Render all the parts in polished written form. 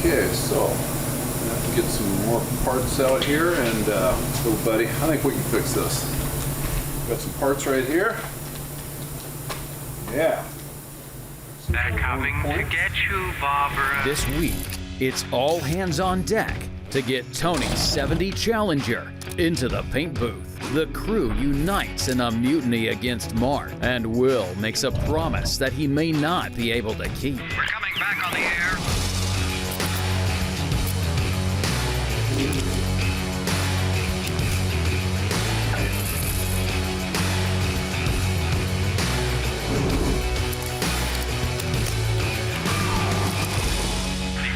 Okay, so I have to get some more parts out here, and little buddy, I think we can fix this. Got some parts right here. Yeah. They're coming to get you, Barbara. This week, it's all hands on deck to get Tony's 70 Challenger into the paint booth. The crew unites in a mutiny against Mark, and Will makes a promise that he may not be able to keep. We're coming back on the air. The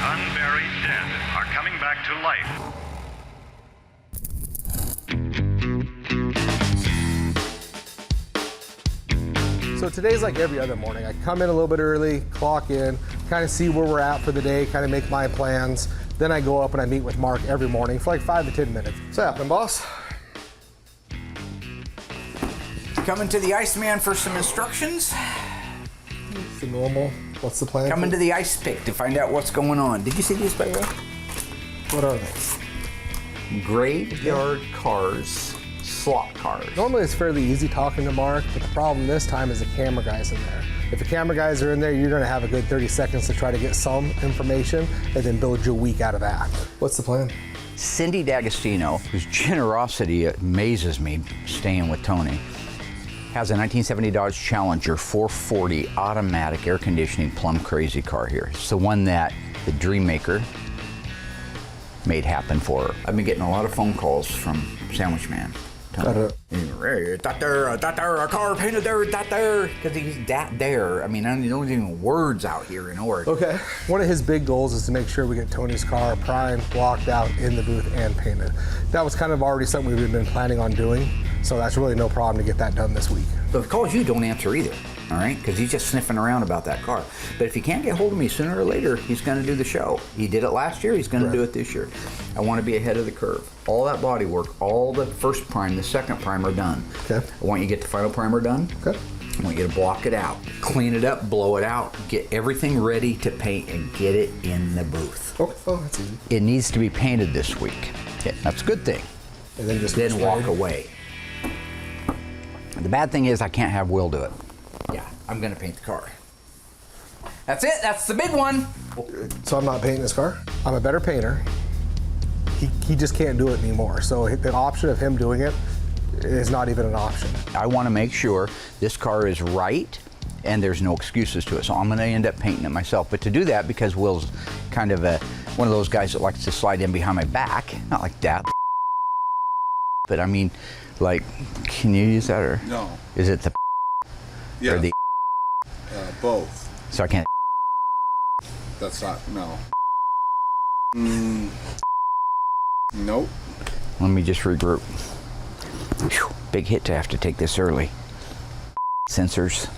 unburied dead are coming back to life. So today's like every other morning. I come in a little bit early, clock in, kind of see where we're at for the day, kind of make my plans. Then I go up and I meet with Mark every morning for like 5 to 10 minutes. What's happening, boss? Coming to the Iceman for some instructions. It's the normal. What's the plan? Coming to the ice pick to find out what's going on. Did you see these, by the way? What are they? Graveyard cars, slot cars. Normally it's fairly easy talking to Mark, but the problem this time is the camera guys in there. If the camera guys are in there, you're gonna have a good 30 seconds to try to get some information and then build your week out of that. What's the plan? Cindy D'Agostino, whose generosity amazes me staying with Tony, has a 1970 Dodge Challenger 440 automatic air conditioning plum crazy car here. It's the one that the Dream Maker made happen for her. I've been getting a lot of phone calls from Sandwich Man. Got it. That there, a car painted there, that there, because he's that there. I mean, I don't even words out here in Oregon. Okay. One of his big goals is to make sure we get Tony's car primed, blocked out, in the booth, and painted. That was kind of already something we've been planning on doing, so that's really no problem to get that done this week. So if he calls you, don't answer either, all right? Because he's just sniffing around about that car. But if he can't get hold of me sooner or later, he's going to do the show. He did it last year, he's going to do it this year. I want to be ahead of the curve. All that body work, all the first prime, the second prime are done. Okay. I want you to get the final primer done. Okay. I want you to block it out, clean it up, blow it out, get everything ready to paint and get it in the booth. Okay. Oh, that's easy. It needs to be painted this week. Okay, that's a good thing. And then just Then walk away. The bad thing is I can't have Will do it. Yeah, I'm gonna paint the car. That's it, that's the big one. So I'm not painting this car. I'm a better painter. He just can't do it anymore. So the option of him doing it is not even an option. I wanna make sure this car is right and there's no excuses to it. So I'm gonna end up painting it myself. But to do that, because Will's kind of one of those guys that likes to slide in behind my back, not like that, but I mean, like, can you use that or? No. Is it the Yeah. or the Both. so I can't? That's not, no. Nope. Let me just regroup. Whew, big hit to have to take this early. Sensors.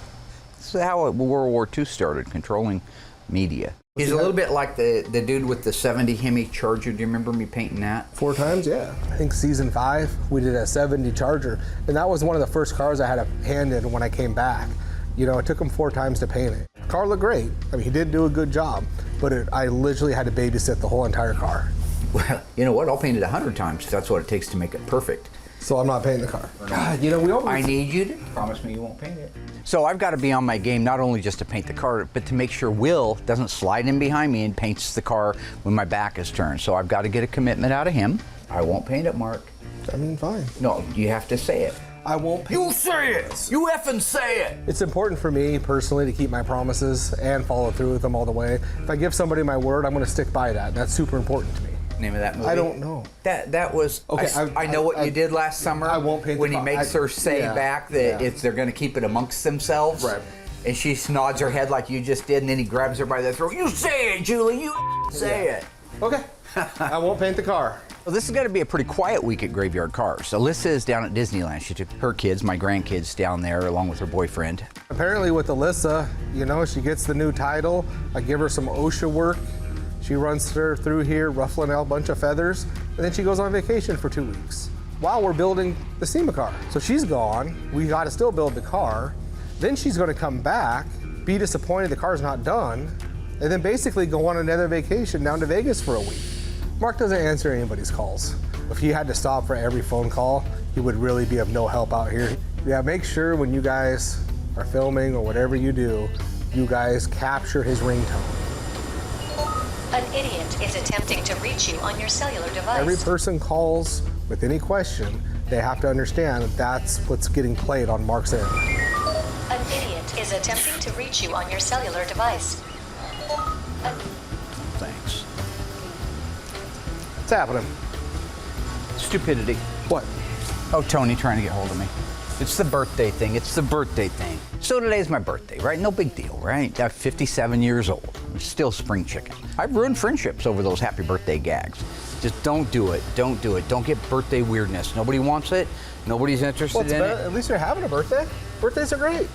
This is how World War II started, controlling media. He's a little bit like the dude with the 70 Hemi Charger. Do you remember me painting that? 4 times, yeah. I think season 5, we did a 70 Charger. And that was one of the first cars I had a hand in when I came back. You know, it took him 4 times to paint it. Car looked great. I mean, he did do a good job, but I literally had to babysit the whole entire car. Well, you know what? I'll paint it 100 times if that's what it takes to make it perfect. So I'm not painting the car. God, you know, we always... I need you to promise me you won't paint it. So I've got to be on my game, not only just to paint the car, but to make sure Will doesn't slide in behind me and paints the car when my back is turned. So I've got to get a commitment out of him. I won't paint it, Mark. I mean, fine. No, you have to say it. I won't paint You say it! You effing say it! It's important for me personally to keep my promises and follow through with them all the way. If I give somebody my word, I'm going to stick by that. That's super important to me. Name of that movie? I don't know. That was. Okay, I know what you did last summer. I won't paint when the he car. makes her say yeah, back that yeah. they're going to keep it amongst themselves. Right. And she nods her head like you just did, and then he grabs her by the throat. You say it, Julie. You say it. Okay. I won't paint the car. Well, this is going to be a pretty quiet week at Graveyard Carz. Alyssa is down at Disneyland. She took her kids, my grandkids, down there along with her boyfriend. Apparently with Alyssa, you know, she gets the new title. I give her some OSHA work. She runs her through here, ruffling out a bunch of feathers, and then she goes on vacation for 2 weeks while we're building the SEMA car. So she's gone. We got to still build the car. Then she's going to come back, be disappointed the car's not done, and then basically go on another vacation down to Vegas for a week. Mark doesn't answer anybody's calls. If he had to stop for every phone call, he would really be of no help out here. Yeah, make sure when you guys are filming or whatever you do, you guys capture his ringtone. An idiot is attempting to reach you on your cellular device. Every person calls with any question, they have to understand that that's what's getting played on Mark's end. An idiot is attempting to reach you on your cellular device. Thanks. What's happening? Stupidity. What? Oh, Tony trying to get hold of me. It's the birthday thing. It's the birthday thing. So today's my birthday, right? No big deal, right? I'm 57 years old. I'm still spring chicken. I've ruined friendships over those happy birthday gags. Just don't do it. Don't do it. Don't get birthday weirdness. Nobody wants it. Nobody's interested in it. At least you're having a birthday. Birthdays are great.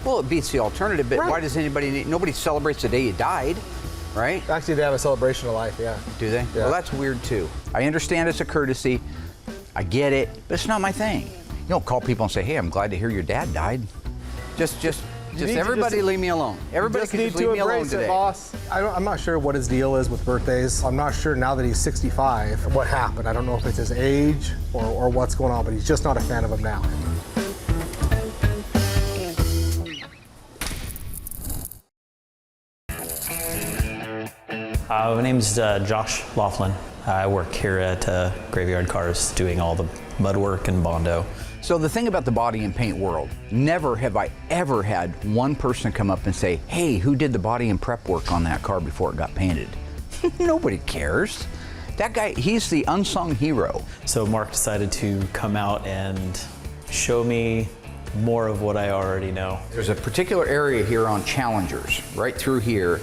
Well, it beats the alternative, but Right. why does anybody need, nobody celebrates the day you died, right? Actually, they have a celebration of life, yeah. Do they? Yeah. Well, that's weird too. I understand it's a courtesy. I get it, but it's not my thing. You don't call people and say, hey, I'm glad to hear your dad died. Just everybody leave me alone. Everybody Just can need just to leave me alone embrace it, today. boss. I'm not sure what his deal is with birthdays. I'm not sure now that he's 65 what happened. I don't know if it's his age or what's going on, but he's just not a fan of him now. My name's Josh Laughlin. I work here at Graveyard Carz doing all the mud work and Bondo. So the thing about the body and paint world, never have I ever had one person come up and say, hey, who did the body and prep work on that car before it got painted? Nobody cares. That guy, he's the unsung hero. So Mark decided to come out and show me more of what I already know. There's a particular area here on Challengers, right through here,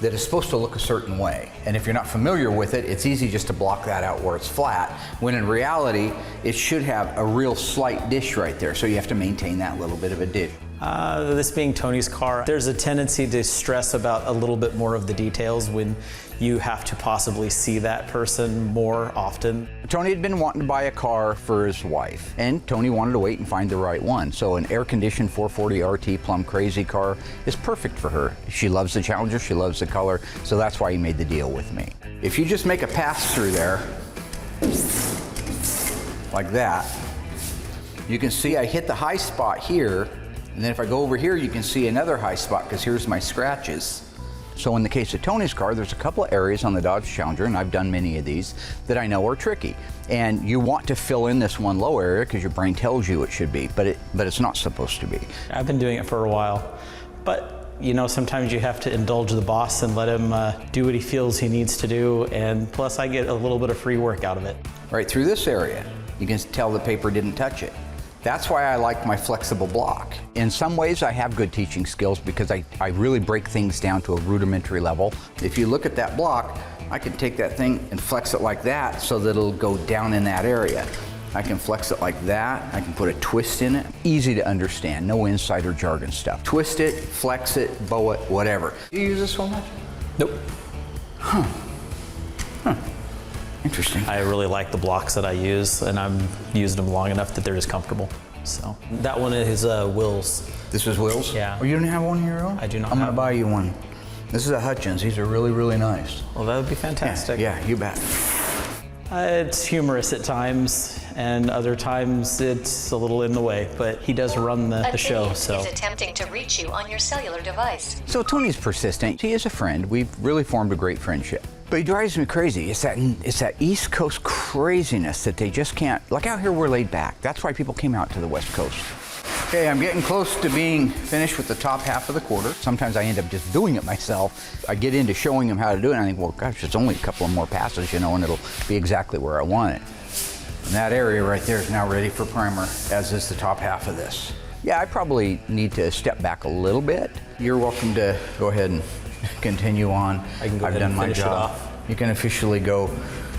that is supposed to look a certain way. And if you're not familiar with it, it's easy just to block that out where it's flat, when in reality, it should have a real slight dish right there. So you have to maintain that little bit of a dish. This being Tony's car, there's a tendency to stress about a little bit more of the details when you have to possibly see that person more often. Tony had been wanting to buy a car for his wife, and Tony wanted to wait and find the right one. So an air-conditioned 440 RT plum crazy car is perfect for her. She loves the Challenger, she loves the color, so that's why he made the deal with me. If you just make a pass through there, like that, you can see I hit the high spot here, and then if I go over here, you can see another high spot, because here's my scratches. So in the case of Tony's car, there's a couple of areas on the Dodge Challenger, and I've done many of these, that I know are tricky. And you want to fill in this one low area because your brain tells you it should be, but it's not supposed to be. I've been doing it for a while, but you know, sometimes you have to indulge the boss and let him do what he feels he needs to do, and plus I get a little bit of free work out of it. Right through this area, you can tell the paper didn't touch it. That's why I like my flexible block. In some ways, I have good teaching skills because I really break things down to a rudimentary level. If you look at that block, I can take that thing and flex it like that so that it'll go down in that area. I can flex it like that. I can put a twist in it. Easy to understand, no insider jargon stuff. Twist it, flex it, bow it, whatever. Do you use this one much? Nope. Huh. Interesting. I really like the blocks that I use, and I'm used them long enough that they're just comfortable. So that one is Will's. This is Will's? Yeah. Oh, you don't have one of your own? I do not I'm have gonna buy you one. This is a Hutchins. These are really, really nice. Well, that would be fantastic. Yeah, you bet. It's humorous at times, and other times it's a little in the way, but he does run the show, An so. idiot is attempting to reach you on your cellular device. So Tony's persistent. He is a friend. We've really formed a great friendship. But he drives me crazy. It's that East Coast craziness that they just can't. Like out here, we're laid back. That's why people came out to the West Coast. Okay, I'm getting close to being finished with the top half of the quarter. Sometimes I end up just doing it myself. I get into showing him how to do it, and I think, well, gosh, it's only a couple of more passes, you know, and it'll be exactly where I want it. And that area right there is now ready for primer, as is the top half of this. Yeah, I probably need to step back a little bit. You're welcome to go ahead and continue on. I can go I've ahead done and my finish it job. off. You can officially go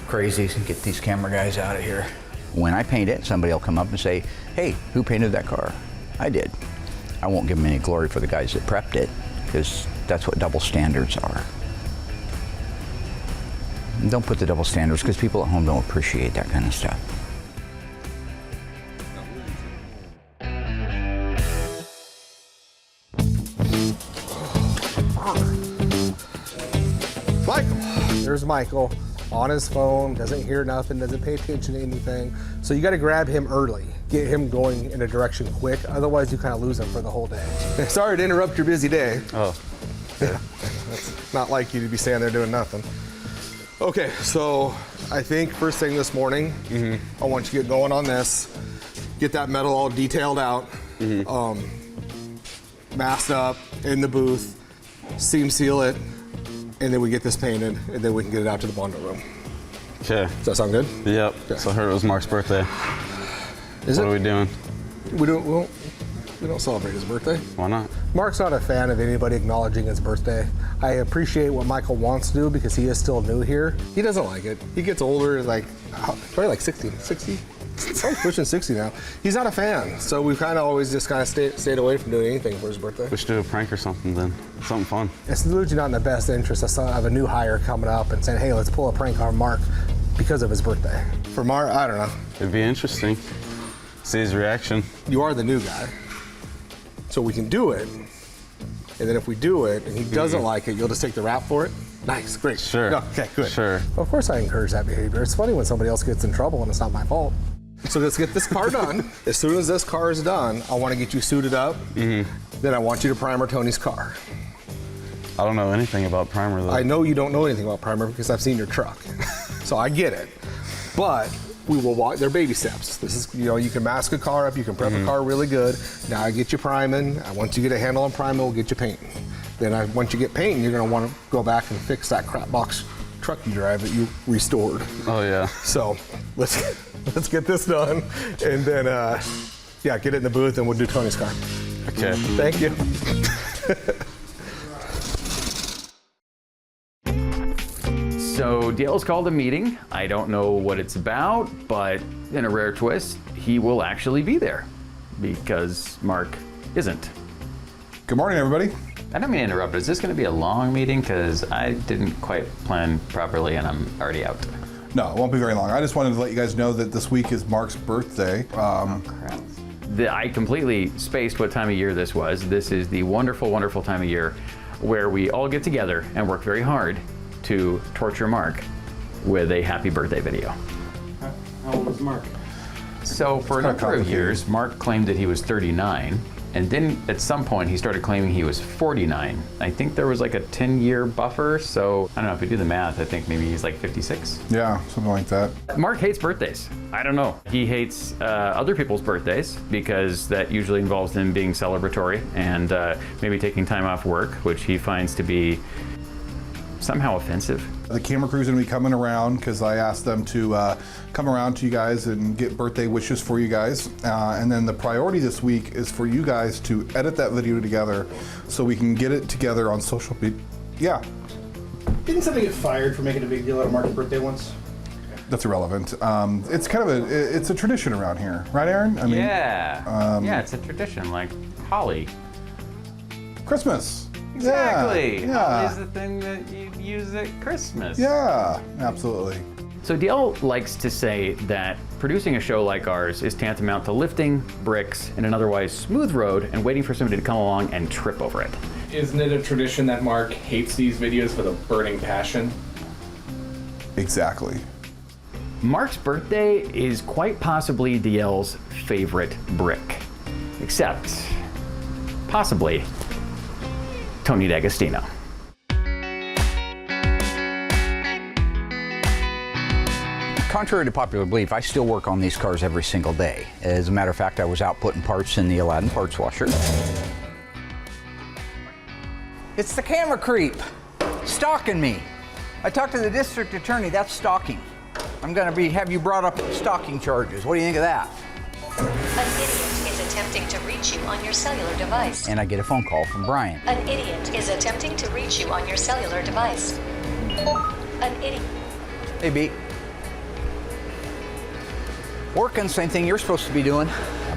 crazy and get these camera guys out of here. When I paint it, somebody will come up and say, hey, who painted that car? I did. I won't give them any glory for the guys that prepped it, because that's what double standards are. And don't put the double standards, because people at home don't appreciate that kind of stuff. Michael. There's Michael on his phone, doesn't hear nothing, doesn't pay attention to anything. So you got to grab him early, get him going in a direction quick. Otherwise, you kind of lose him for the whole day. Sorry to interrupt your busy day. Oh. Yeah, it's not like you to be standing there doing nothing. Okay, so I think first thing this morning, I want you to get going on this. Get that metal all detailed out, masked up in the booth, seam seal it, and then we get this painted, and then we can get it out to the bundle room. Okay. Does that sound good? Yep. Okay. So I heard it was Mark's birthday. Is What it? are we doing? We don't celebrate his birthday. Why not? Mark's not a fan of anybody acknowledging his birthday. I appreciate what Michael wants to do because he is still new here. He doesn't like it. He gets older, like probably like 60. He's pushing 60 now. He's not a fan, so we've kind of always just kind of stayed away from doing anything for his birthday. We should do a prank or something then. Something fun. It's literally not in the best interest of a new hire coming up and saying, hey, let's pull a prank on Mark because of his birthday. For Mark, I don't know. It'd be interesting. See his reaction. You are the new guy, so we can do it. And then if we do it and he doesn't like it, you'll just take the rap for it? Nice, great. Sure. No, okay, good. Sure. Well, of course I encourage that behavior. It's funny when somebody else gets in trouble and it's not my fault. So let's get this car done. As soon as this car is done, I want to get you suited up. Then I want you to primer Tony's car. I don't know anything about primer though. I know you don't know anything about primer because I've seen your truck. So I get it. But we will walk, they're baby steps. This is, you can mask a car up, you can prep a car really good. Now I get you priming. Once you get a handle on priming, we'll get you painting. Then once you get painting, you're gonna want to go back and fix that crap box truck you drive that you restored. Oh yeah. So let's get this done, and then get it in the booth, and we'll do Tony's car. Okay. Thank you. So Dale's called a meeting. I don't know what it's about, but in a rare twist, he will actually be there because Mark isn't. Good morning, everybody. I don't mean to interrupt, but is this going to be a long meeting? Because I didn't quite plan properly and I'm already out. No, it won't be very long. I just wanted to let you guys know that this week is Mark's birthday. Crap. I completely spaced what time of year this was. This is the wonderful, wonderful time of year where we all get together and work very hard to torture Mark with a happy birthday video. How old is Mark? So for a number of years, Mark claimed that he was 39, and then at some point he started claiming he was 49. I think there was like a 10-year buffer, so I don't know, if we do the math, I think maybe he's like 56. Yeah, something like that. Mark hates birthdays. I don't know. He hates other people's birthdays because that usually involves them being celebratory and maybe taking time off work, which he finds to be somehow offensive. The camera crew's gonna be coming around because I asked them to come around to you guys and get birthday wishes for you guys. And then the priority this week is for you guys to edit that video together so we can get it together on social media. Yeah, Didn't somebody get fired for making a big deal out of Mark's birthday once? that's irrelevant. It's kind of it's a tradition around here, right, Aaron? I mean, yeah, it's a tradition, like holly. Christmas. Exactly. Yeah. Holly is the thing that you use at Christmas. Yeah, absolutely. So Dale likes to say that producing a show like ours is tantamount to lifting bricks in an otherwise smooth road and waiting for somebody to come along and trip over it. Isn't it a tradition that Mark hates these videos with a burning passion? Exactly. Mark's birthday is quite possibly DL's favorite brick. Except, possibly, Tony D'Agostino. Contrary to popular belief, I still work on these cars every single day. As a matter of fact, I was out putting parts in the Aladdin parts washer. It's the camera creep, stalking me. I talked to the district attorney, that's stalking. I'm gonna have you brought up stalking charges. What do you think of that? An idiot is attempting to reach you on your cellular device. And I get a phone call from Brian. An idiot is attempting to reach you on your cellular device. An idiot. Hey, B. Working, same thing you're supposed to be doing.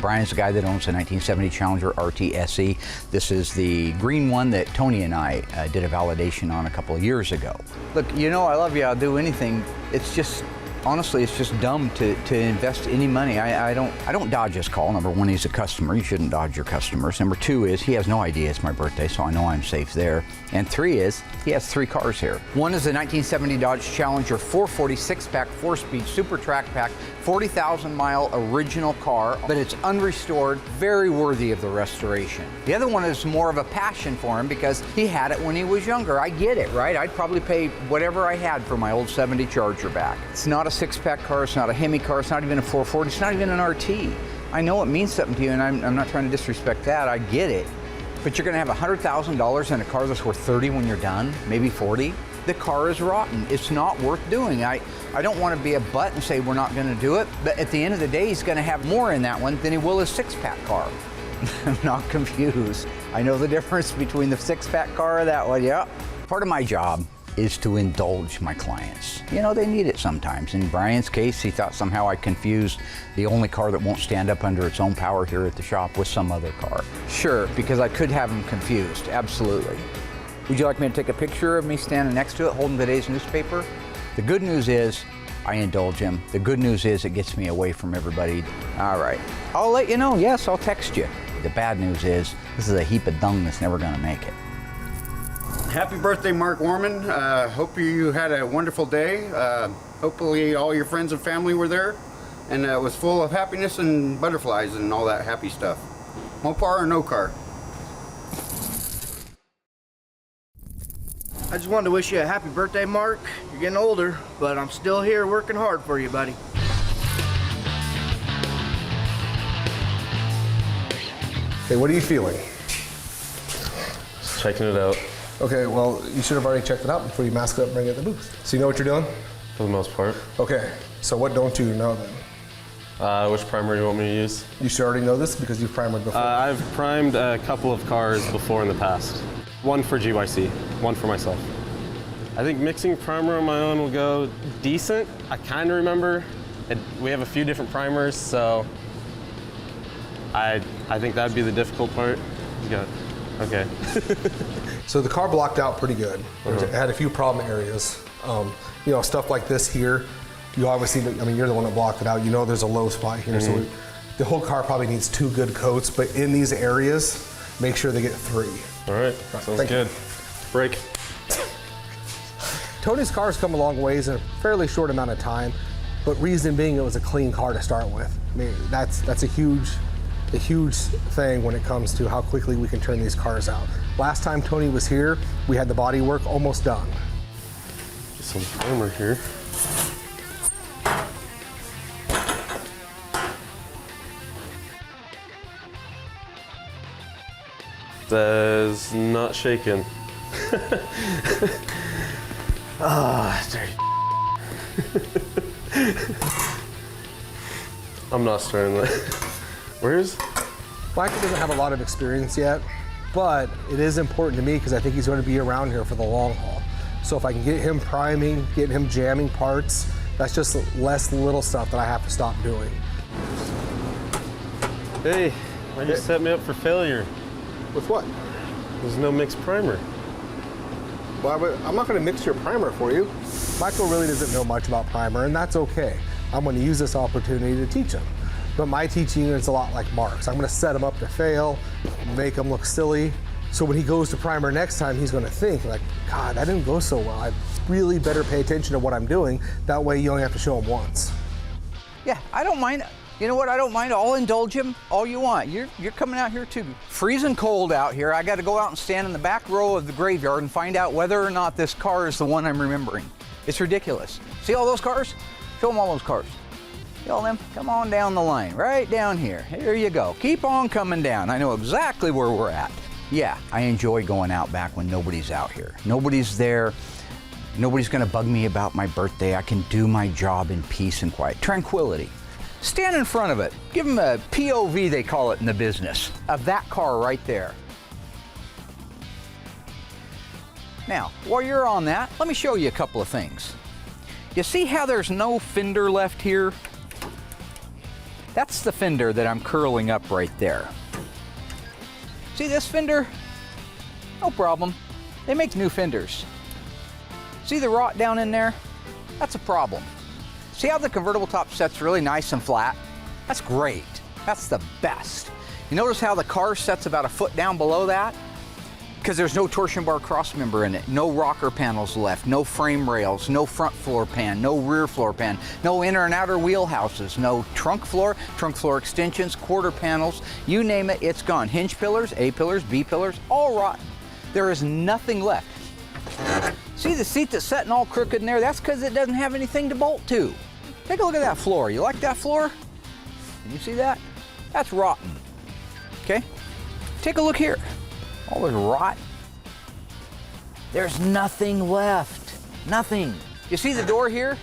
Brian's the guy that owns the 1970 Challenger RT SE. This is the green one that Tony and I did a validation on a couple of years ago. Look, you know I love you, I'll do anything. It's just honestly, it's just dumb to invest any money. I don't dodge his call. Number one, he's a customer. You shouldn't dodge your customers. Number two is he has no idea it's my birthday, so I know I'm safe there. And three is he has 3 cars here. One is a 1970 Dodge Challenger 440 6-pack 4-speed Super Track Pack, 40,000 mile original car, but it's unrestored, very worthy of the restoration. The other one is more of a passion for him because he had it when he was younger. I get it, right? I'd probably pay whatever I had for my old 70 Charger back. It's not a 6-pack car, it's not a Hemi car, it's not even a 440, it's not even an RT. I know it means something to you, and I'm not trying to disrespect that, I get it. But you're gonna have $100,000 in a car that's worth 30 when you're done, maybe 40. The car is rotten. It's not worth doing. I don't want to be a butt and say we're not gonna do it, but at the end of the day, he's gonna have more in that one than he will a 6-pack car. I'm not confused. I know the difference between the 6-pack car and that one, yeah. Part of my job is to indulge my clients. You know, they need it sometimes. In Brian's case, he thought somehow I confused the only car that won't stand up under its own power here at the shop with some other car. Sure, because I could have him confused, absolutely. Would you like me to take a picture of me standing next to it holding today's newspaper? The good news is I indulge him. The good news is it gets me away from everybody. All right, I'll let you know. Yes, I'll text you. The bad news is this is a heap of dung that's never gonna make it. Happy birthday, Mark Warman. Hope you had a wonderful day. Hopefully all your friends and family were there, and it was full of happiness and butterflies and all that happy stuff. Mopar or no car? I just wanted to wish you a happy birthday, Mark. You're getting older, but I'm still here working hard for you, buddy. Okay, what are you feeling? Just checking it out. Okay, well, you should have already checked it out before you mask it up and bring it to the booth. So you know what you're doing? For the most part. Okay, so what don't you know then? Which primer do you want me to use? You should already know this because you've primed before. I've primed a couple of cars before in the past. One for GYC, one for myself. I think mixing primer on my own will go decent. I kind of remember we have a few different primers, so I think that'd be the difficult part. Okay. So the car blocked out pretty good. It had a few problem areas. You know, stuff like this here, you obviously, I mean, you're the one that blocked it out. You know there's a low spot here, so the whole car probably needs 2 good coats, but in these areas, make sure they get 3. All right, sounds good. Break. Tony's car's come a long ways in a fairly short amount of time, but reason being it was a clean car to start with. I mean, that's a huge thing when it comes to how quickly we can turn these cars out. Last time Tony was here, we had the bodywork almost done. Get some primer here. That is not shaking. Dirty. I'm not starting that. Where's? Michael doesn't have a lot of experience yet, but it is important to me because I think he's going to be around here for the long haul. So if I can get him priming, get him jamming parts, that's just less little stuff that I have to stop doing. Hey, why'd you set me up for failure? With what? There's no mixed primer. Well, I'm not going to mix your primer for you. Michael really doesn't know much about primer, and that's okay. I'm going to use this opportunity to teach him. But my teaching is a lot like Mark's. I'm going to set him up to fail, make him look silly. So when he goes to primer next time, he's going to think like, God, that didn't go so well. I really better pay attention to what I'm doing. That way you only have to show him once. Yeah, I don't mind. You know what? I don't mind. I'll indulge him all you want. You're coming out here too. Freezing cold out here. I got to go out and stand in the back row of the graveyard and find out whether or not this car is the one I'm remembering. It's ridiculous. See all those cars? Show them all those cars. See all them? Come on down the line, right down here. Here you go. Keep on coming down. I know exactly where we're at. Yeah, I enjoy going out back when nobody's out here. Nobody's there. Nobody's gonna bug me about my birthday. I can do my job in peace and quiet. Tranquility. Stand in front of it. Give them a POV, they call it in the business, of that car right there. Now, while you're on that, let me show you a couple of things. You see how there's no fender left here? That's the fender that I'm curling up right there. See this fender? No problem. They make new fenders. See the rot down in there? That's a problem. See how the convertible top sets really nice and flat? That's great. That's the best. You notice how the car sets about a foot down below that? Because there's no torsion bar crossmember in it, no rocker panels left, no frame rails, no front floor pan, no rear floor pan, no inner and outer wheelhouses, no trunk floor extensions, quarter panels, you name it, it's gone. Hinge pillars, A pillars, B pillars, all rotten. There is nothing left. See the seat that's setting all crooked in there? That's because it doesn't have anything to bolt to. Take a look at that floor. You like that floor? Can you see that? That's rotten. Okay? Take a look here. All this rot. There's nothing left. Nothing. You see the door here?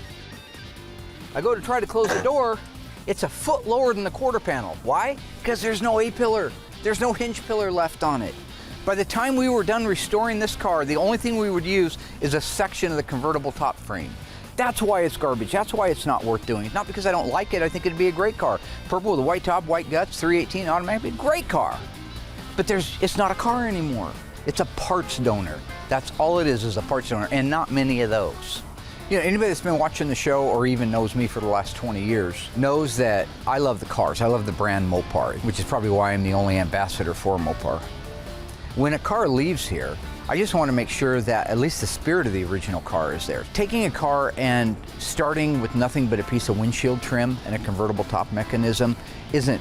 I go to try to close the door. It's a foot lower than the quarter panel. Why? Because there's no A-pillar. There's no hinge pillar left on it. By the time we were done restoring this car, the only thing we would use is a section of the convertible top frame. That's why it's garbage. That's why it's not worth doing. It's not because I don't like it. I think it'd be a great car. Purple with a white top, white guts, 318 automatic, great car. But it's not a car anymore. It's a parts donor. That's all it is a parts donor, and not many of those. You know, anybody that's been watching the show or even knows me for the last 20 years knows that I love the cars. I love the brand Mopar, which is probably why I'm the only ambassador for Mopar. When a car leaves here, I just want to make sure that at least the spirit of the original car is there. Taking a car and starting with nothing but a piece of windshield trim and a convertible top mechanism isn't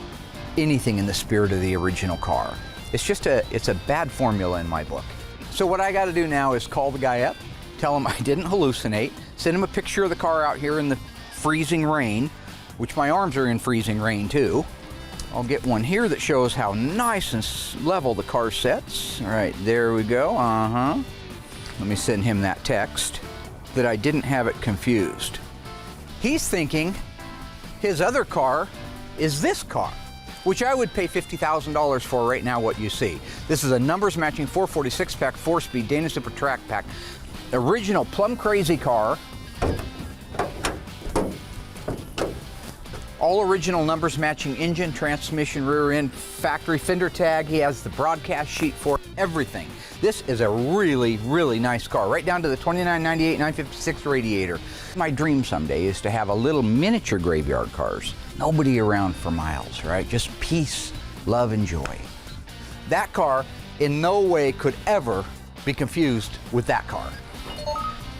anything in the spirit of the original car. It's a bad formula in my book. So what I got to do now is call the guy up, tell him I didn't hallucinate, send him a picture of the car out here in the freezing rain, which my arms are in freezing rain too. I'll get one here that shows how nice and level the car sets. All right, there we go, Let me send him that text that I didn't have it confused. He's thinking his other car is this car, which I would pay $50,000 for right now, what you see. This is a numbers matching 446 pack, 4-speed Dana Super Track Pack. Original plum crazy car. All original numbers matching engine, transmission, rear end, factory fender tag. He has the broadcast sheet for everything. This is a really, really nice car, right down to the 2998 956 radiator. My dream someday is to have a little miniature graveyard cars. Nobody around for miles, right? Just peace, love, and joy. That car in no way could ever be confused with that car.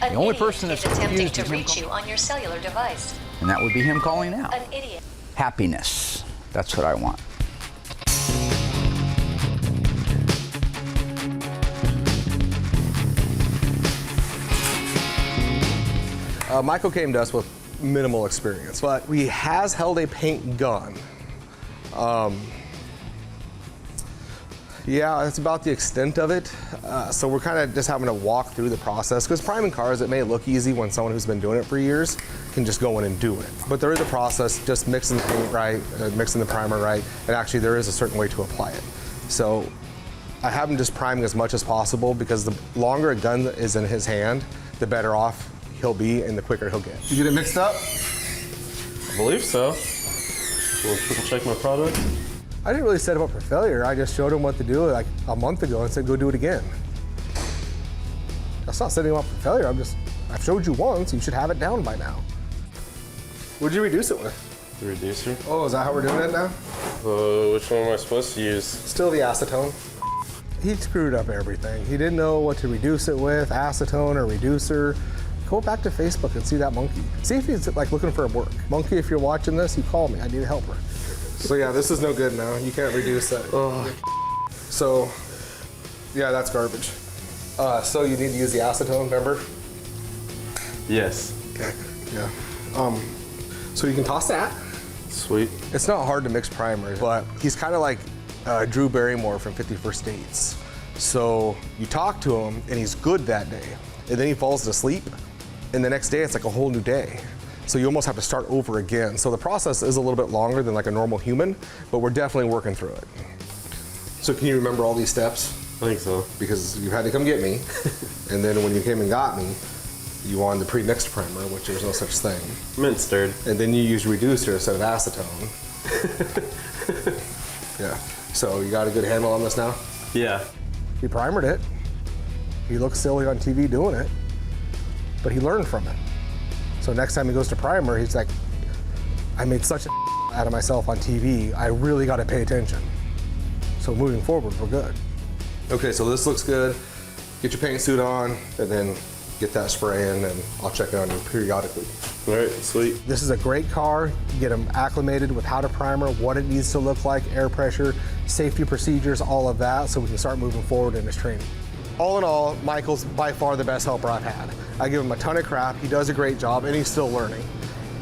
The only person that's confused to reach you on your cellular device. And that would be him calling out. An idiot. Happiness. That's what I want. Michael came to us with minimal experience, but he has held a paint gun. Yeah, that's about the extent of it. So we're kind of just having to walk through the process, because priming cars, it may look easy when someone who's been doing it for years can just go in and do it. But there is a process, just mixing the paint right, mixing the primer right, and actually there is a certain way to apply it. So I have him just priming as much as possible, because the longer a gun is in his hand, the better off he'll be and the quicker he'll get. You get it mixed up? I believe so. We'll triple check my product. I didn't really set him up for failure. I just showed him what to do like a month ago and said, go do it again. That's not setting him up for failure. I've showed you once, you should have it down by now. What'd you reduce it with? The reducer. Oh, is that how we're doing it now? Which one am I supposed to use? Still the acetone. He screwed up everything. He didn't know what to reduce it with, acetone or reducer. Go back to Facebook and see that monkey. See if he's like looking for work. Monkey, if you're watching this, you call me. I need a helper. So yeah, this is no good now. You can't reduce that. Oh. So, yeah, that's garbage. So you need to use the acetone, remember? Yes. Okay, yeah. So you can toss that. Sweet. It's not hard to mix primers, but he's kind of like Drew Barrymore from 51st Dates. So you talk to him and he's good that day, and then he falls asleep, and the next day it's like a whole new day. So you almost have to start over again. So the process is a little bit longer than like a normal human, but we're definitely working through it. So can you remember all these steps? I think so. Because you had to come get me, and then when you came and got me, you wanted the pre-mixed primer, which there's no such thing. Mint stirred. And then you used reducer instead of acetone. Yeah. So you got a good handle on this now? Yeah. He primered it. He looked silly on TV doing it, but he learned from it. So So next time he goes to primer, he's like, I made such a out of myself on TV, I really got to pay attention. So moving forward, we're good. Okay, so this looks good. Get your paint suit on, and then get that spray in, and I'll check it on you periodically. All right, sweet. This is a great car. Get him acclimated with how to primer, what it needs to look like, air pressure, safety procedures, all of that, so we can start moving forward in his training. All in all, Michael's by far the best helper I've had. I give him a ton of crap. He does a great job, and he's still learning.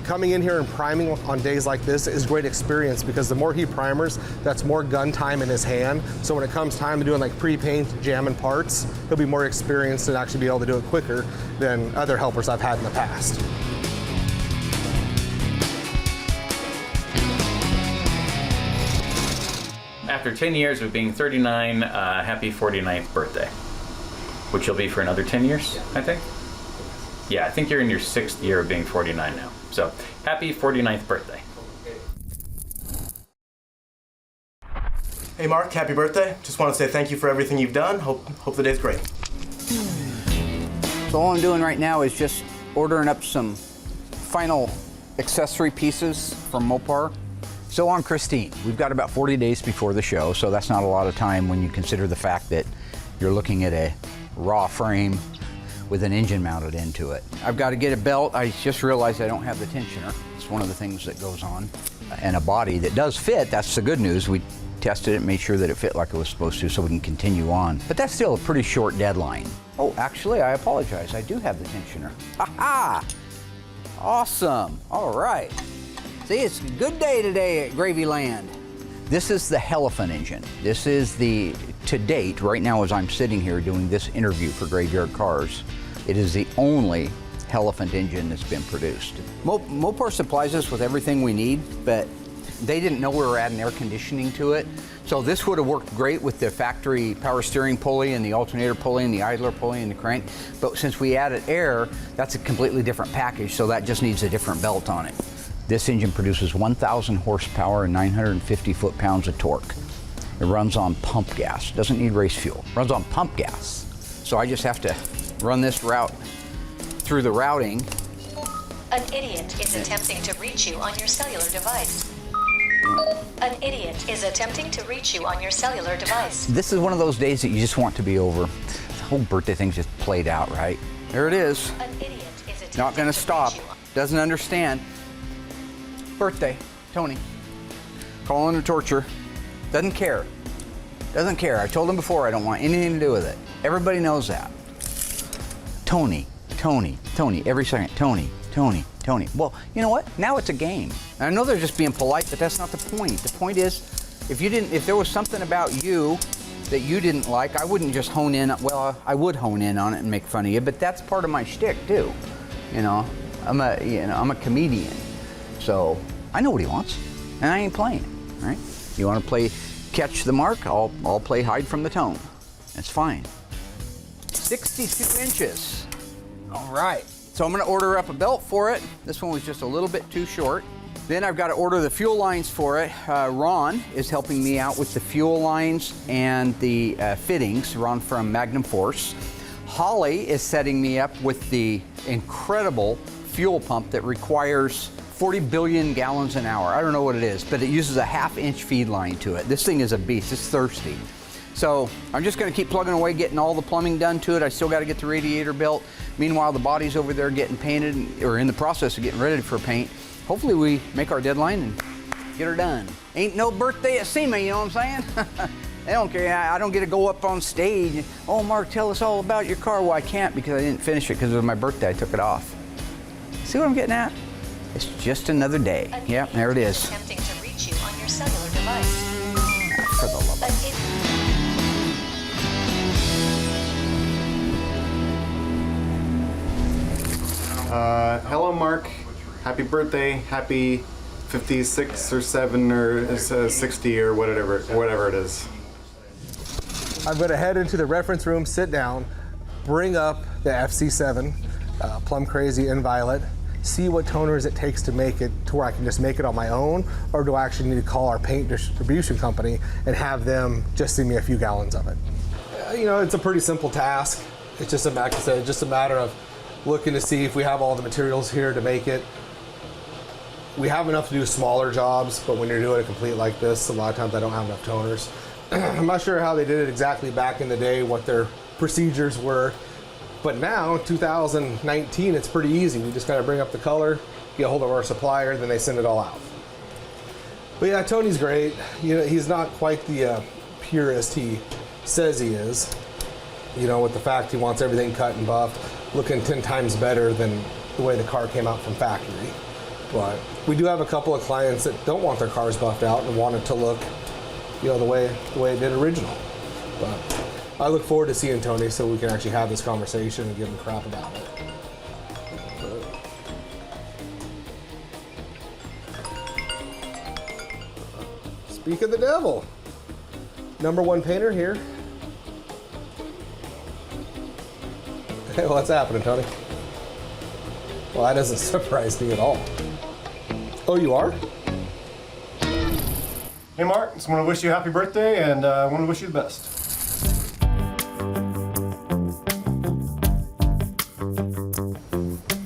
Coming in here and priming on days like this is great experience because the more he primers, that's more gun time in his hand. So when it comes time to doing like pre-paint, jamming parts, he'll be more experienced and actually be able to do it quicker than other helpers I've had in the past. After 10 years of being 39, happy 49th birthday, which you'll be for another 10 years, I think? Yeah, I think you're in your 6th year of being 49 now. So, happy 49th birthday. Hey Mark, happy birthday. Just want to say thank you for everything you've done. Hope the day's great. So all I'm doing right now is just ordering up some final accessory pieces from Mopar. So on Christine, we've got about 40 days before the show, so that's not a lot of time when you consider the fact that you're looking at a raw frame with an engine mounted into it. I've got to get a belt. I just realized I don't have the tensioner. It's one of the things that goes on. And a body that does fit, that's the good news. We tested it, made sure that it fit like it was supposed to so we can continue on. But that's still a pretty short deadline. Oh, actually, I apologize. I do have the tensioner. Ha-ha! Awesome. All right. See, it's a good day today at Gravy Land. This is the Elephant engine. This is the, to date, right now as I'm sitting here doing this interview for Graveyard Cars, it is the only Elephant engine that's been produced. Mopar supplies us with everything we need, but they didn't know we were adding air conditioning to it. So this would have worked great with the factory power steering pulley and the alternator pulley and the idler pulley and the crank. But since we added air, that's a completely different package, so that just needs a different belt on it. This engine produces 1,000 horsepower and 950 foot-pounds of torque. It runs on pump gas, doesn't need race fuel. Runs on pump gas. So I just have to run this route through the routing. An idiot is attempting to reach you on your cellular device. An idiot is attempting to reach you on your cellular device. This is one of those days that you just want to be over. The whole birthday thing's just played out, right? There it is. An idiot is attempting Not gonna to stop. reach you. Doesn't understand. Birthday, Tony. Calling it torture. Doesn't care. Doesn't care. I told him before I don't want anything to do with it. Everybody knows that. Tony, Tony, Tony, every second. Tony, Tony, Tony. Well, you know what? Now it's a game. And I know they're just being polite, but that's not the point. The point is, if there was something about you that you didn't like, I wouldn't just hone in. Well, I would hone in on it and make fun of you, but that's part of my shtick too. You know, I'm a comedian, so I know what he wants, and I ain't playing. Right? You want to play catch the mark? I'll play hide from the tone. It's fine. 62 inches. All right. So I'm going to order up a belt for it. This one was just a little bit too short. Then I've got to order the fuel lines for it. Ron is helping me out with the fuel lines and the fittings. Ron from Magnum Force. Holly is setting me up with the incredible fuel pump that requires 40 billion gallons an hour. I don't know what it is, but it uses a half-inch feed line to it. This thing is a beast. It's thirsty. So I'm just going to keep plugging away, getting all the plumbing done to it. I still got to get the radiator built. Meanwhile, the body's over there getting painted, or in the process of getting ready for paint. Hopefully we make our deadline and get her done. Ain't no birthday at SEMA, you know what I'm saying? They don't care. I don't get to go up on stage and, oh, Mark, tell us all about your car. Well, I can't because I didn't finish it because it was my birthday. I took it off. See what I'm getting at? It's just another day. Yeah, there it is. Attempting to reach you on your cellular device. For the love of Hello, Mark. Happy birthday. Happy 56 or 7 or 60 or whatever it is. I'm going to head into the reference room, sit down, bring up the FC7, Plum Crazy and Violet, see what toners it takes to make it to where I can just make it on my own, or do I actually need to call our paint distribution company and have them just send me a few gallons of it. You know, it's a pretty simple task. It's just like I said, just a matter of looking to see if we have all the materials here to make it. We have enough to do smaller jobs, but when you're doing a complete like this, a lot of times I don't have enough toners. I'm not sure how they did it exactly back in the day, what their procedures were, but now, 2019, it's pretty easy. We just gotta bring up the color, get a hold of our supplier, then they send it all out. But yeah, Tony's great. You know, he's not quite the purist he says he is. You know, with the fact he wants everything cut and buffed, looking 10 times better than the way the car came out from factory. But we do have a couple of clients that don't want their cars buffed out and want it to look, you know, the way it did original. But I look forward to seeing Tony so we can actually have this conversation and give him crap about it. Speak of the devil. #1 painter here. Hey, what's happening, Tony? Well, that doesn't surprise me at all. Oh, you are? Hey, Mark. Just want to wish you a happy birthday and want to wish you the best.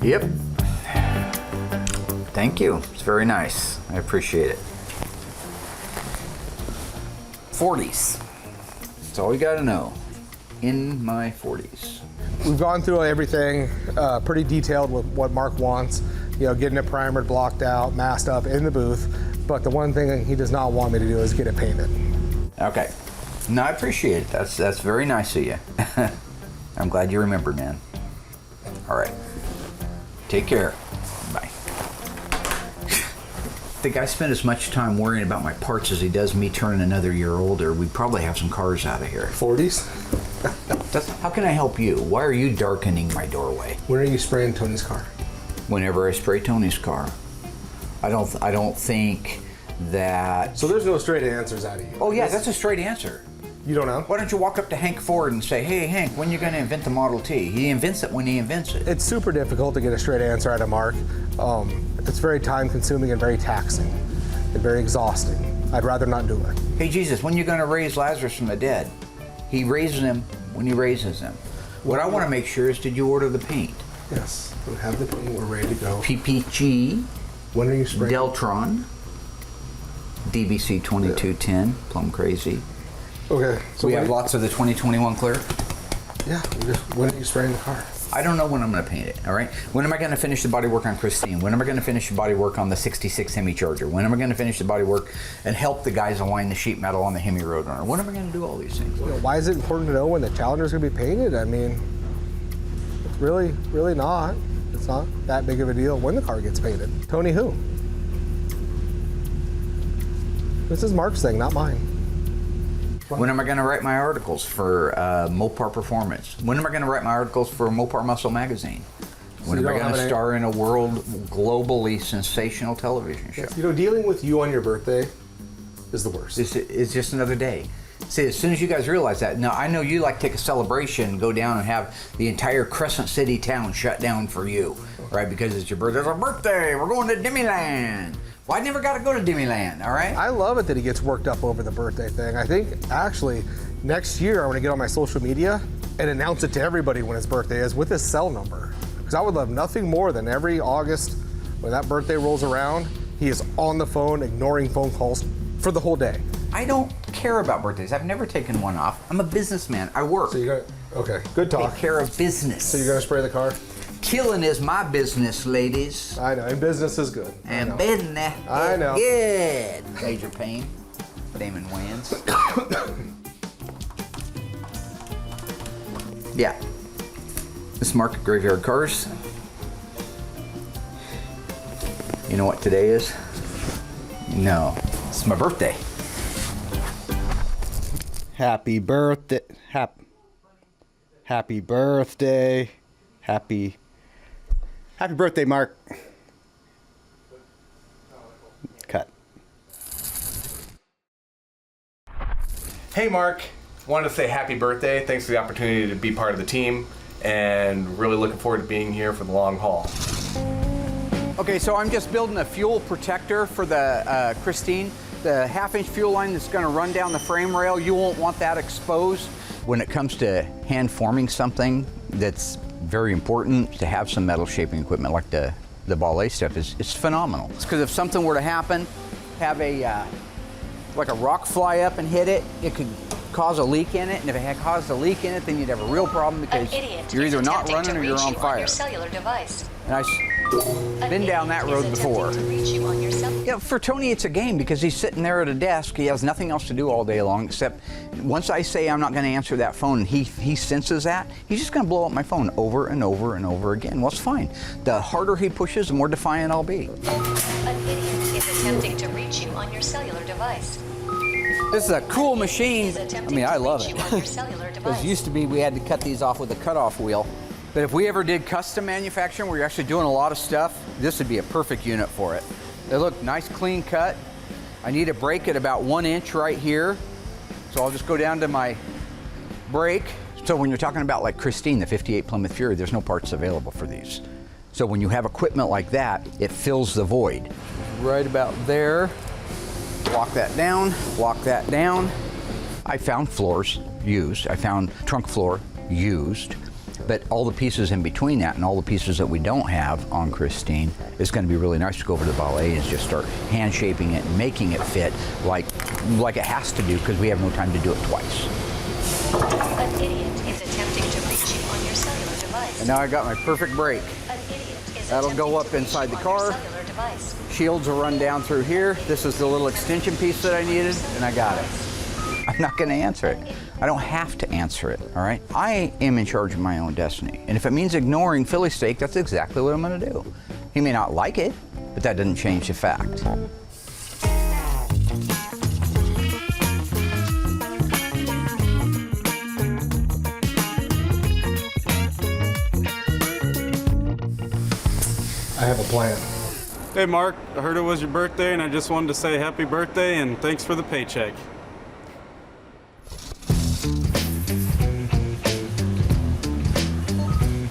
Yep. Thank you. It's very nice. I appreciate it. 40s. That's all you got to know. In my 40s. We've gone through everything, pretty detailed with what Mark wants. You know, getting it primered, blocked out, masked up in the booth. But the one thing he does not want me to do is get it painted. Okay. No, I appreciate it. That's very nice of you. I'm glad you remembered, man. All right. Take care. Bye. The guy spent as much time worrying about my parts as he does me turning another year older. We'd probably have some cars out of here. 40s? How can I help you? Why are you darkening my doorway? When are you spraying Tony's car? Whenever I spray Tony's car. I don't think that... So there's no straight answers out of you? Oh yeah, that's a straight answer. You don't know? Why don't you walk up to Hank Ford and say, hey Hank, when are you going to invent the Model T? He invents it when he invents it. It's super difficult to get a straight answer out of Mark. It's very time consuming and very taxing and very exhausting. I'd rather not do it. Hey Jesus, when are you going to raise Lazarus from the dead? He raises him when he raises him. What I want to make sure is, did you order the paint? Yes, we have the paint, we're ready to go. PPG. When are you spraying? Deltron. DBC 2210, Plum Crazy. Okay. So we have lots of the 2021 clear? Yeah, when are you spraying the car? I don't know when I'm going to paint it, all right? When am I going to finish the body work on Christine? When am I going to finish the body work on the 66 Hemi Charger? When am I going to finish the body work and help the guys align the sheet metal on the Hemi Roadrunner? When am I going to do all these things? You know, why is it important to know when the Challenger's going to be painted? I mean, it's really not. It's not that big of a deal when the car gets painted. Tony who? This is Mark's thing, not mine. When am I going to write my articles for Mopar Performance? When am I going to write my articles for Mopar Muscle Magazine? When am I going to star in a globally sensational television show? Yes, you know, dealing with you on your birthday is the worst. It's just another day. See, as soon as you guys realize that, now I know you like to take a celebration, go down and have the entire Crescent City town shut down for you, right? Because it's your birthday. It's our birthday. We're going to Demiland. Well, I never got to go to Demiland, all right? I love it that he gets worked up over the birthday thing. I think, actually, next year I'm going to get on my social media and announce it to everybody when his birthday is with his cell number. Because I would love nothing more than every August when that birthday rolls around, he is on the phone ignoring phone calls for the whole day. I don't care about birthdays. I've never taken one off. I'm a businessman. I work. So you got, okay, good talk. Take care of business. So you're going to spray the car? Killing is my business, ladies. I know, and business is good. And business I know. is good. Major Pain, Damon Wayans. Yeah. This is Mark at Graveyard Cars. You know what today is? No, it's my birthday. Happy birthday. Happy birthday. Happy birthday, Mark. Cut. Hey, Mark. Wanted to say happy birthday. Thanks for the opportunity to be part of the team, and really looking forward to being here for the long haul. Okay, so I'm just building a fuel protector for the Christine. The half-inch fuel line that's going to run down the frame rail, you won't want that exposed. When it comes to hand forming something that's very important to have some metal shaping equipment like the ballet stuff. It's phenomenal. It's because if something were to happen, have a like a rock fly up and hit it, it could cause a leak in it, and if it had caused a leak in it, then you'd have a real problem because you're either not running or you're on fire. Your cellular device. And I've been down that road before. Yeah, for Tony, it's a game because he's sitting there at a desk. He has nothing else to do all day long except once I say I'm not going to answer that phone, and he senses that, he's just going to blow up my phone over and over and over again. Well, it's fine. The harder he pushes, the more defiant I'll be. An idiot is attempting to reach you on your cellular device. This is a cool machine. I mean, I love it. Because used to be we had to cut these off with a cutoff wheel. But if we ever did custom manufacturing where you're actually doing a lot of stuff, this would be a perfect unit for it. They look nice, clean cut. I need a brake at about 1 inch right here. So I'll just go down to my brake. So when you're talking about like Christine, the 58 Plymouth Fury, there's no parts available for these. So when you have equipment like that, it fills the void. Right about there. Lock that down, lock that down. I found floors used. I found trunk floor used. But all the pieces in between that and all the pieces that we don't have on Christine, it's going to be really nice to go over to the ballet and just start hand shaping it and making it fit like it has to do because we have no time to do it twice. An idiot is attempting to reach you on your cellular device. And now I got my perfect brake. An idiot is That'll go up inside the car. Shields will run down through here. This is the little extension piece that I needed, and I got it. I'm not going to answer it. I don't have to answer it, all right? I am in charge of my own destiny. And if it means ignoring Philly steak, that's exactly what I'm going to do. He may not like it, but that doesn't change the fact. I have a plan. Hey Mark, I heard it was your birthday and I just wanted to say happy birthday and thanks for the paycheck.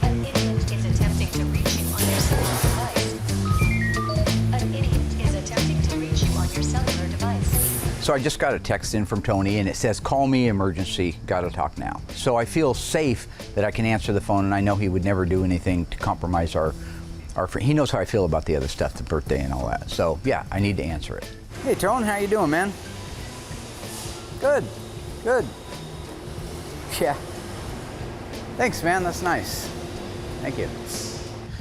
An idiot is attempting to reach you on your cellular device. An idiot is attempting to reach you on your cellular device. So I just got a text in from Tony and it says, call me, emergency, gotta talk now. So I feel safe that I can answer the phone and I know he would never do anything to compromise our friend. He knows how I feel about the other stuff, the birthday and all that. So yeah, I need to answer it. Hey Tone, how you doing, man? Good, good. Yeah. Thanks, man, that's nice. Thank you.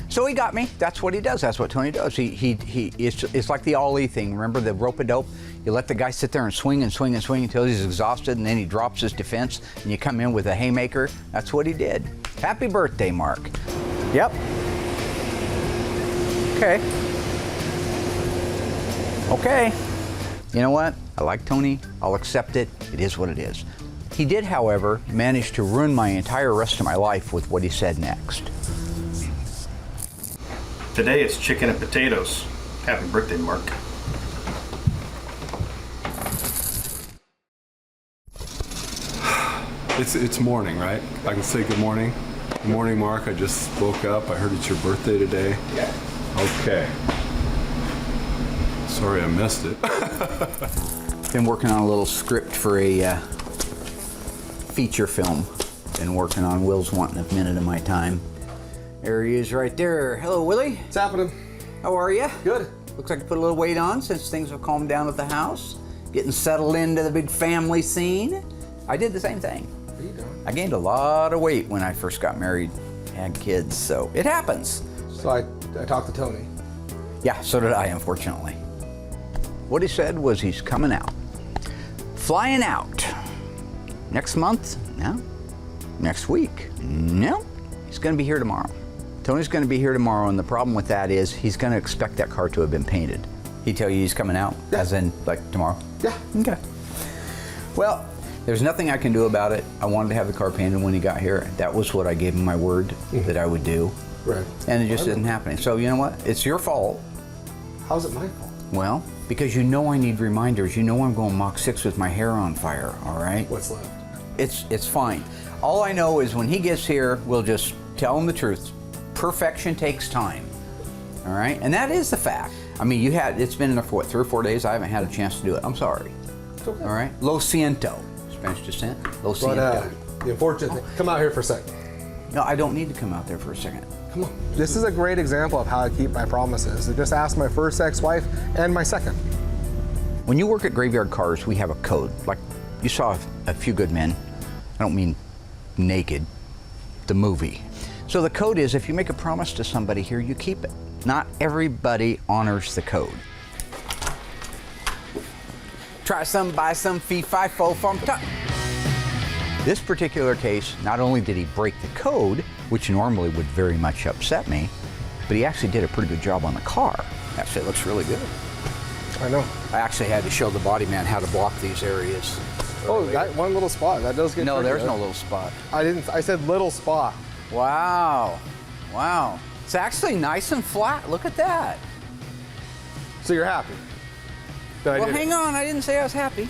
So he got me. That's what he does. That's what Tony does. It's like the ollie thing. Remember the rope-a-dope? You let the guy sit there and swing and swing and swing until he's exhausted, and then he drops his defense, and you come in with a haymaker. That's what he did. Happy birthday, Mark. Yep. Okay. Okay. You know what? I like Tony. I'll accept it. It is what it is. He did, however, manage to ruin my entire rest of my life with what he said next. Today it's chicken and potatoes. Happy birthday, Mark. It's morning, right? I can say good morning. Good morning, Mark. I just woke up. I heard it's your birthday today. Yeah. Okay. Sorry I missed it. Been working on a little script for a feature film. Been working on. Will's wanting a minute of my time. There he is right there. Hello, Willie. What's happening? How are you? Good. Looks like you put a little weight on since things have calmed down at the house. Getting settled into the big family scene. I did the same thing. What are you doing? I gained a lot of weight when I first got married, had kids, so it happens. So I talked to Tony. Yeah, so did I, unfortunately. What he said was he's coming out. Flying out. Next month? No. Next week? No. He's gonna be here tomorrow. Tony's gonna be here tomorrow, and the problem with that is he's gonna expect that car to have been painted. He tell you he's coming out? Yeah. As in, like, tomorrow? Yeah. Okay. Well, there's nothing I can do about it. I wanted to have the car painted when he got here. That was what I gave him my word that I would do. Right. And it just isn't happening. So you know what? It's your fault. How's it my fault? Well, because you know I need reminders. You know I'm going Mach 6 with my hair on fire, all right? What's left? It's fine. All I know is when he gets here, we'll just tell him the truth. Perfection takes time, all right? And that is the fact. I mean, it's been in there for what, 3 or 4 days? I haven't had a chance to do it. I'm sorry. It's okay. All right? Lo siento. Spanish descent. Lo siento. But the unfortunate thing, come out here for a second. No, I don't need to come out there for a second. Come on. This is a great example of how I keep my promises. I just asked my first ex-wife and my second. When you work at Graveyard Carz, we have a code. Like you saw A Few Good Men. I don't mean naked, the movie. So the code is if you make a promise to somebody here, you keep it. Not everybody honors the code. Try some, buy some, fee, fi, fo, fum, tuck. This particular case, not only did he break the code, which normally would very much upset me, but he actually did a pretty good job on the car. Actually, it looks really good. I know. I actually had to show the body man how to block these areas. Oh, that one little spot, that does get No, tricky, there's though. no little spot. I said little spot. Wow. Wow. It's actually nice and flat. Look at that. So you're happy? That Well, hang on. I didn't say I was happy.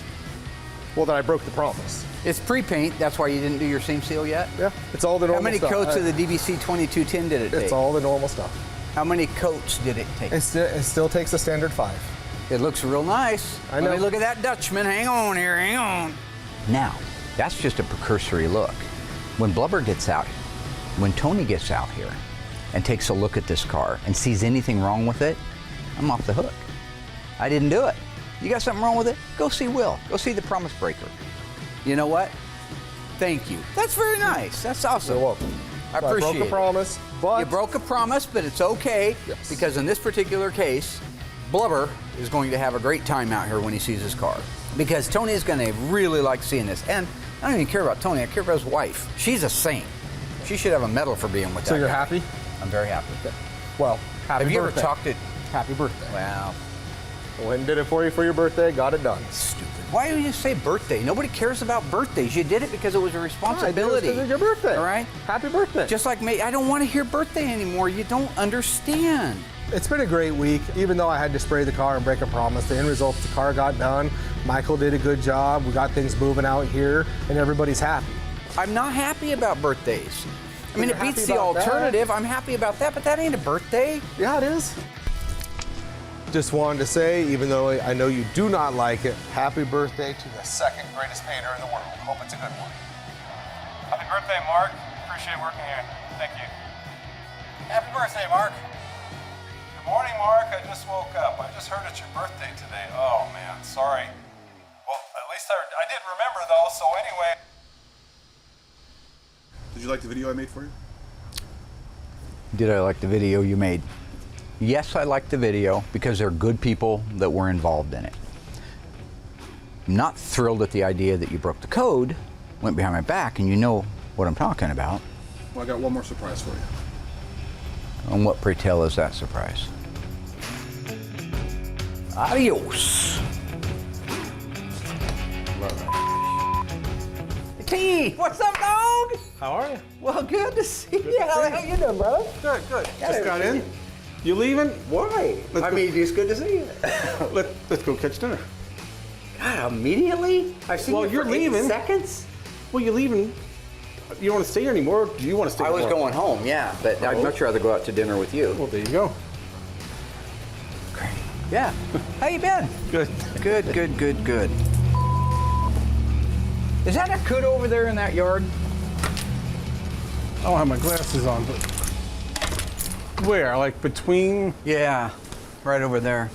Well, that I broke the promise. It's pre-paint. That's why you didn't do your seam seal yet? Yeah, it's all the normal How many stuff. coats of the DBC 2210 did it take? It's all the normal stuff. How many coats did it take? It still takes a standard 5. It looks real nice. I know. Let me look at that Dutchman. Hang on here, hang on. Now, that's just a precursory look. When Blubber gets out, when Tony gets out here and takes a look at this car and sees anything wrong with it, I'm off the hook. I didn't do it. You got something wrong with it? Go see Will. Go see the promise breaker. You know what? Thank you. That's very nice. That's awesome. You're welcome. I appreciate it. I broke a promise, but... You broke a promise, but it's okay. Yes. Because in this particular case, Blubber is going to have a great time out here when he sees his car. Because Tony is going to really like seeing this. And I don't even care about Tony. I care about his wife. She's a saint. She should have a medal for being with that So you're guy. happy? I'm very happy. Well, happy Have you birthday. ever talked to... Happy birthday. Wow. Went and did it for you for your birthday, got it done. Stupid. Why do you say birthday? Nobody cares about birthdays. You did it because it was a responsibility. Because it's your birthday. All right? Happy birthday. Just like me, I don't want to hear birthday anymore. You don't understand. It's been a great week. Even though I had to spray the car and break a promise, the end result, the car got done. Michael did a good job. We got things moving out here, and everybody's happy. I'm not happy about birthdays. I mean, You're it beats happy the about that? alternative. I'm happy about that, but that ain't a birthday. Yeah, it is. Just wanted to say, even though I know you do not like it, happy birthday to the second greatest painter in the world. Hope it's a good one. Happy birthday, Mark. Appreciate working here. Thank you. Happy birthday, Mark. Good morning, Mark. I just woke up. I just heard it's your birthday today. Oh, man. Sorry. Well, at least I did remember, though, so anyway. Did you like the video I made for you? Did I like the video you made? Yes, I liked the video because there are good people that were involved in it. I'm not thrilled at the idea that you broke the code, went behind my back, and you know what I'm talking about. Well, I got one more surprise for you. And what, pray tell, is that surprise? Adios. T, what's up, dog? How are you? Well, good to see you. How you doing, brother? Good, good. Yeah, Just got good to in. see You leaving? Why? It's good to see you. Let's go catch dinner. God, immediately? I've seen Well, you you're for 8 leaving. seconds? Well, you're leaving. You don't want to stay here anymore? Or do you want to stay? I was more? going home, yeah, but I'd much rather go out to dinner with you. Well, there you go. Yeah. How you been? Good. Good, good, good, good. Is that a coot over there in that yard? I don't have my glasses on, but where? Like between? Yeah, right over there.